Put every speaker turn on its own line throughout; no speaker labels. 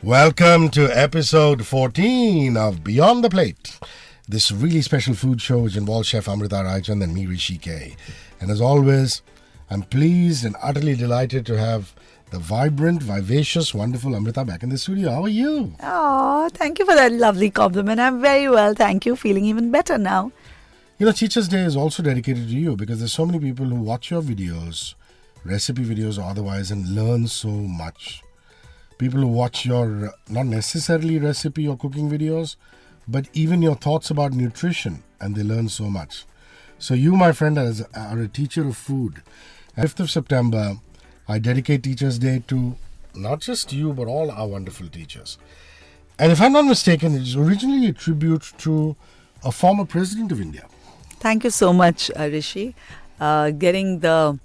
Welcome to episode 14 of Beyond the Plate, this really special food show which involves Chef Amrita Raichand and me, Hrishi K. And as always, I'm pleased and utterly delighted to have the vibrant, vivacious, wonderful Amrita back in the studio. How are you?
Oh, thank you for that lovely compliment. I'm very well, thank you. Feeling even better now.
You know, Teacher's Day is also dedicated to you because there's so many people who watch your videos, recipe videos or otherwise, and learn so much. People who watch your, not necessarily recipe or cooking videos, but even your thoughts about nutrition, and they learn so much. So you, my friend, are a teacher of food. 5th of September, I dedicate Teacher's Day to not just you, but all our wonderful teachers. And if I'm not mistaken, it is originally a tribute to a former president of India.
Thank you so much, Rishi. Getting the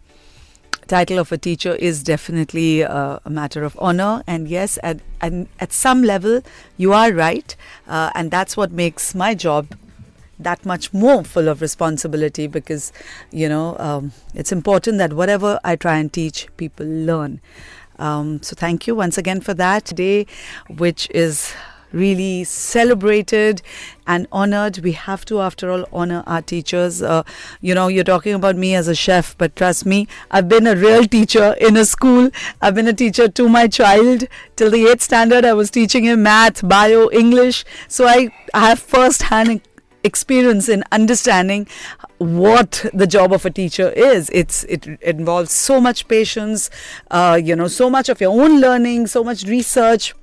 title of a teacher is definitely a matter of honor. And yes, at some level, you are right. And that's what makes my job that much more full of responsibility because, it's important that whatever I try and teach, people learn. So thank you once again for that day, which is really celebrated and honored. We have to, after all, honor our teachers. You're talking about me as a chef, but trust me, I've been a real teacher in a school. I've been a teacher to my child. Till the 8th standard, I was teaching him math, bio, English. So I have first-hand experience in understanding what the job of a teacher is. It involves so much patience, so much of your own learning, so much research,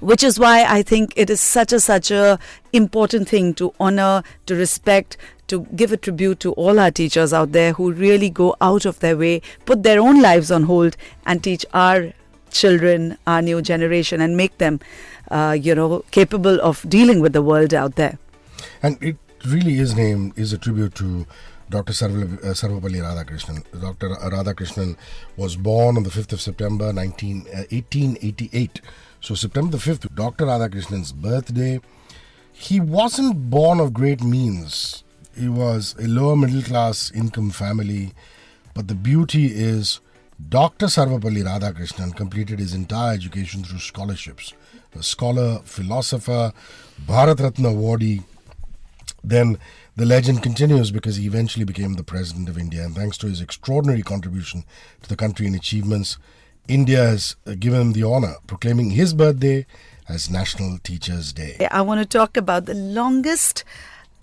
which is why I think it is such a important thing to honor, to respect, to give a tribute to all our teachers out there who really go out of their way, put their own lives on hold and teach our children, our new generation, and make them, capable of dealing with the world out there.
And it really is a tribute to Dr. Sarvapalli Radhakrishnan. Dr. Radhakrishnan was born on the 5th of September 1888. So September the 5th, Dr. Radhakrishnan's birthday. He wasn't born of great means. He was a lower middle class income family. But the beauty is Dr. Sarvapalli Radhakrishnan completed his entire education through scholarships. A scholar, philosopher, Bharat Ratna awardee. Then the legend continues because he eventually became the President of India. And thanks to his extraordinary contribution to the country and achievements, India has given him the honor, proclaiming his birthday as National Teachers' Day.
I want to talk about the longest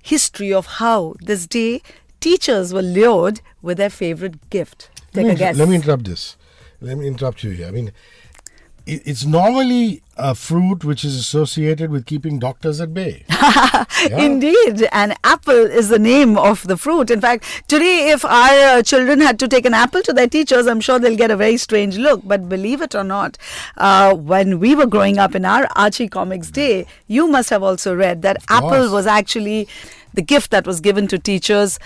history of how this day teachers were lured with their favorite gift. Take a guess.
Let me interrupt you here. I mean, it's normally a fruit which is associated with keeping doctors at bay.
Yeah. Indeed. And apple is the name of the fruit. In fact, today, if our children had to take an apple to their teachers, I'm sure they'll get a very strange look. But believe it or not, when we were growing up in our Archie Comics day, you must have also read that apple was actually the gift that was given to teachers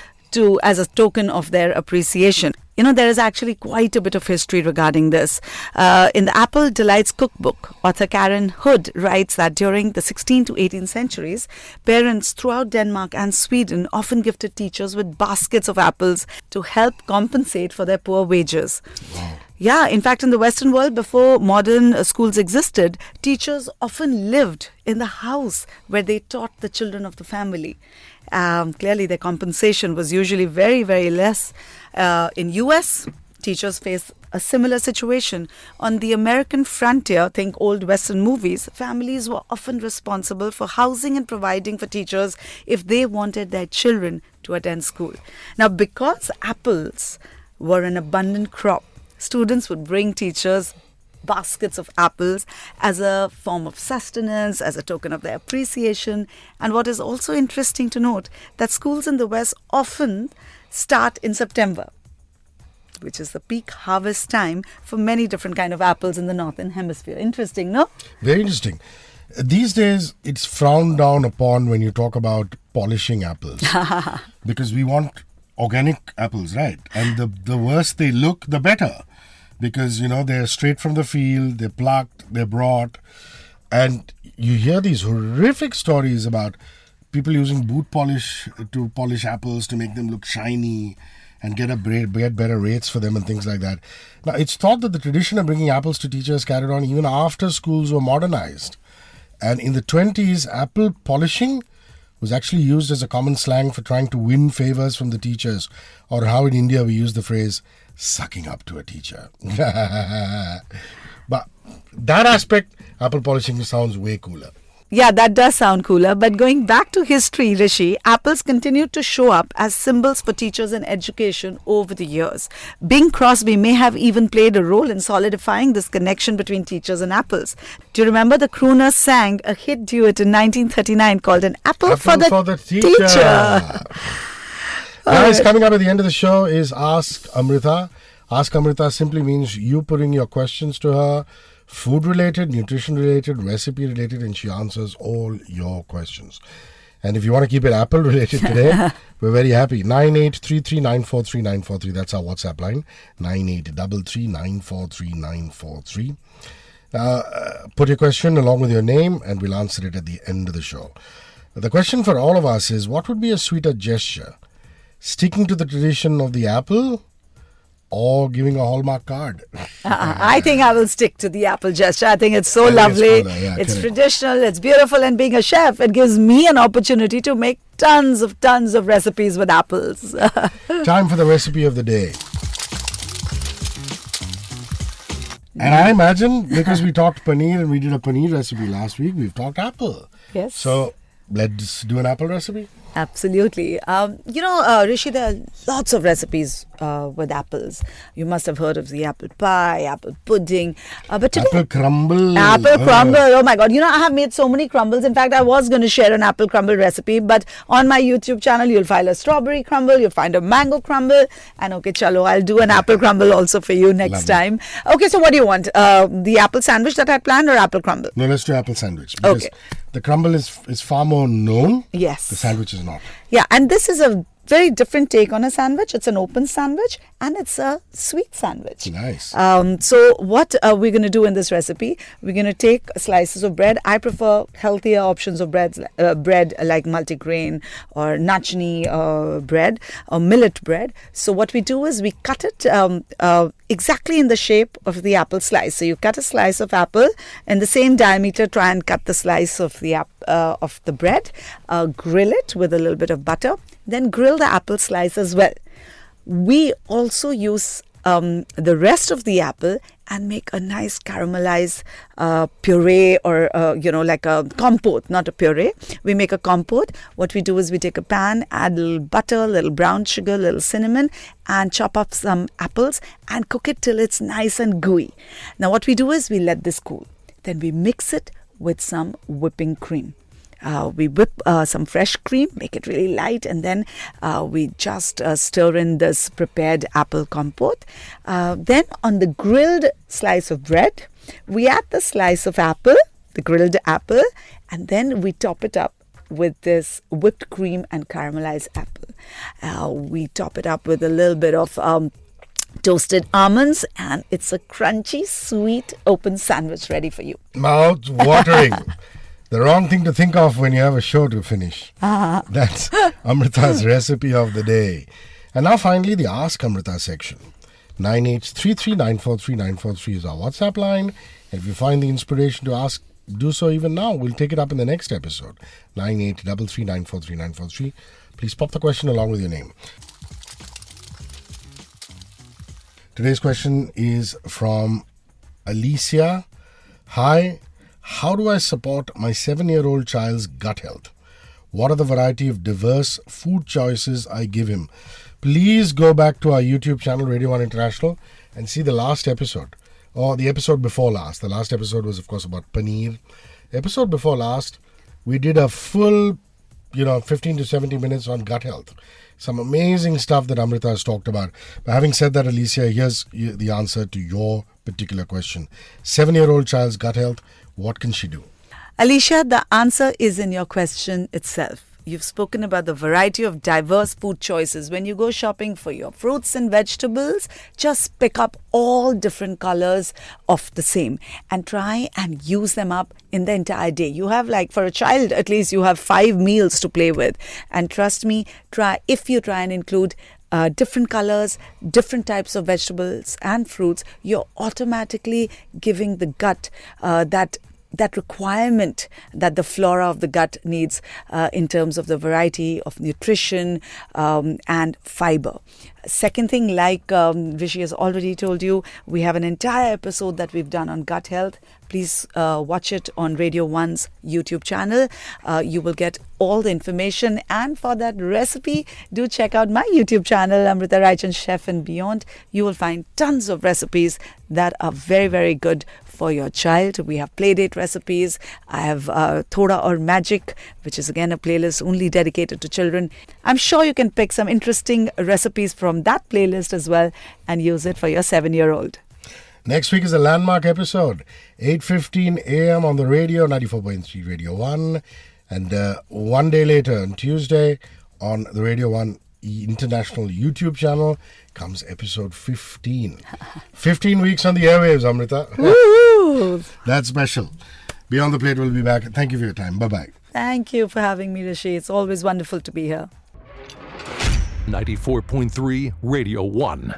as a token of their appreciation. There is actually quite a bit of history regarding this. In the Apple Delights cookbook, author Karen Hood writes that during the 16th to 18th centuries, parents throughout Denmark and Sweden often gifted teachers with baskets of apples to help compensate for their poor wages.
Wow.
Yeah, in fact, in the Western world, before modern schools existed, teachers often lived in the house where they taught the children of the family. Clearly, their compensation was usually very, very less. In US, teachers face a similar situation. On the American frontier, think old Western movies, families were often responsible for housing and providing for teachers if they wanted their children to attend school. Now, because apples were an abundant crop, students would bring teachers baskets of apples as a form of sustenance, as a token of their appreciation. And what is also interesting to note, that schools in the West often start in September, which is the peak harvest time for many different kind of apples in the Northern Hemisphere. Interesting, no?
Very interesting. These days, it's frowned down upon when you talk about polishing apples. Because we want organic apples, right? And the worse they look, the better. Because, they're straight from the field, they're plucked, they're brought. And you hear these horrific stories about people using boot polish to polish apples to make them look shiny. and get better rates for them and things like that. Now, it's thought that the tradition of bringing apples to teachers carried on even after schools were modernized. And in the 20s, apple polishing was actually used as a common slang for trying to win favors from the teachers, or how in India we use the phrase sucking up to a teacher. But that aspect, apple polishing sounds way cooler.
Yeah, that does sound cooler. But going back to history, Rishi, apples continued to show up as symbols for teachers and education over the years. Bing Crosby may have even played a role in solidifying this connection between teachers and apples. Do you remember the crooners sang a hit duet in 1939 called An Apple for the Teacher?
Guys, coming up at the end of the show is Ask Amrita. Ask Amrita simply means you putting your questions to her, food related, nutrition related, recipe related, and she answers all your questions. And if you want to keep it apple related today, we're very happy. 9833943943. That's our WhatsApp line. 9833943943. Put your question along with your name and we'll answer it at the end of the show. The question for all of us is, what would be a sweeter gesture? Sticking to the tradition of the apple, or giving a Hallmark card?
I think I will stick to the apple gesture. I think it's so lovely. It's traditional, it's beautiful, and being a chef, it gives me an opportunity to make tons of recipes with apples.
Time for the recipe of the day. And I imagine, because we talked paneer and we did a paneer recipe last week, we've talked apple.
Yes.
So let's do an apple recipe.
Absolutely. Rishi, there are lots of recipes with apples. You must have heard of the apple pie, apple pudding. But today,
apple crumble.
Apple crumble. Oh my God. I have made so many crumbles. In fact, I was going to share an apple crumble recipe. But on my YouTube channel, you'll find a strawberry crumble. You'll find a mango crumble. And okay, chalo, I'll do an apple crumble also for you next time. Okay, so what do you want? The apple sandwich that I planned or apple crumble?
No, let's do apple sandwich. Because the crumble is far more known.
Yes.
The sandwich is not.
Yeah, and this is a very different take on a sandwich. It's an open sandwich and it's a sweet sandwich.
Nice.
So what we're going to do in this recipe, we're going to take slices of bread. I prefer healthier options of bread like multigrain or nachni bread or millet bread. So what we do is we cut it exactly in the shape of the apple slice. So you cut a slice of apple in the same diameter. Try and cut the slice of the bread. Grill it with a little bit of butter. Then grill the apple slice as well. We also use the rest of the apple and make a nice caramelized puree or, like a compote, not a puree. We make a compote. What we do is we take a pan, add a little butter, a little brown sugar, a little cinnamon, and chop up some apples and cook it till it's nice and gooey. Now what we do is we let this cool. Then we mix it with some whipping cream. We whip some fresh cream, make it really light, and then we just stir in this prepared apple compote. Then on the grilled slice of bread, we add the slice of apple, the grilled apple, and then we top it up with this whipped cream and caramelized apple. We top it up with a little bit of toasted almonds, and it's a crunchy, sweet, open sandwich ready for you.
Mouth watering. The wrong thing to think of when you have a show to finish. That's Amrita's recipe of the day. And now finally, the Ask Amrita section. 9833943943 is our WhatsApp line. And if you find the inspiration to ask, do so even now. We'll take it up in the next episode. 9833943943. Please pop the question along with your name. Today's question is from Alicia. Hi. How do I support my 7-year-old child's gut health? What are the variety of diverse food choices I give him? Please go back to our YouTube channel, Radio 1 International, and see the last episode. Or the episode before last. The last episode was, of course, about paneer. The episode before last, we did a full, 15 to 70 minutes on gut health. Some amazing stuff that Amrita has talked about. But having said that, Alicia, here's the answer to your particular question. 7-year-old child's gut health. What can she do?
Alicia, the answer is in your question itself. You've spoken about the variety of diverse food choices. When you go shopping for your fruits and vegetables, just pick up all different colors of the same and try and use them up in the entire day. You have, for a child, at least you have 5 meals to play with. And trust me, if you try and include different colors, different types of vegetables and fruits, you're automatically giving the gut that requirement that the flora of the gut needs in terms of the variety of nutrition and fiber. Second thing, like Rishi has already told you, we have an entire episode that we've done on gut health. Please watch it on Radio 1's YouTube channel. You will get all the information. And for that recipe, do check out my YouTube channel, Amrita Raichand Chef and Beyond. You will find tons of recipes that are very, very good for your child. We have playdate recipes. I have Thoda or Magic, which is again a playlist only dedicated to children. I'm sure you can pick some interesting recipes from that playlist as well and use it for your 7-year-old.
Next week is a landmark episode, 8:15 a.m. on the radio, 94.3 Radio 1. And one day later, on Tuesday, on the Radio 1 International YouTube channel, comes episode 15. 15 weeks on the airwaves, Amrita.
Woo!
That's special. Beyond the Plate will be back. Thank you for your time. Bye-bye.
Thank you for having me, Rishi. It's always wonderful to be here.
94.3 Radio 1.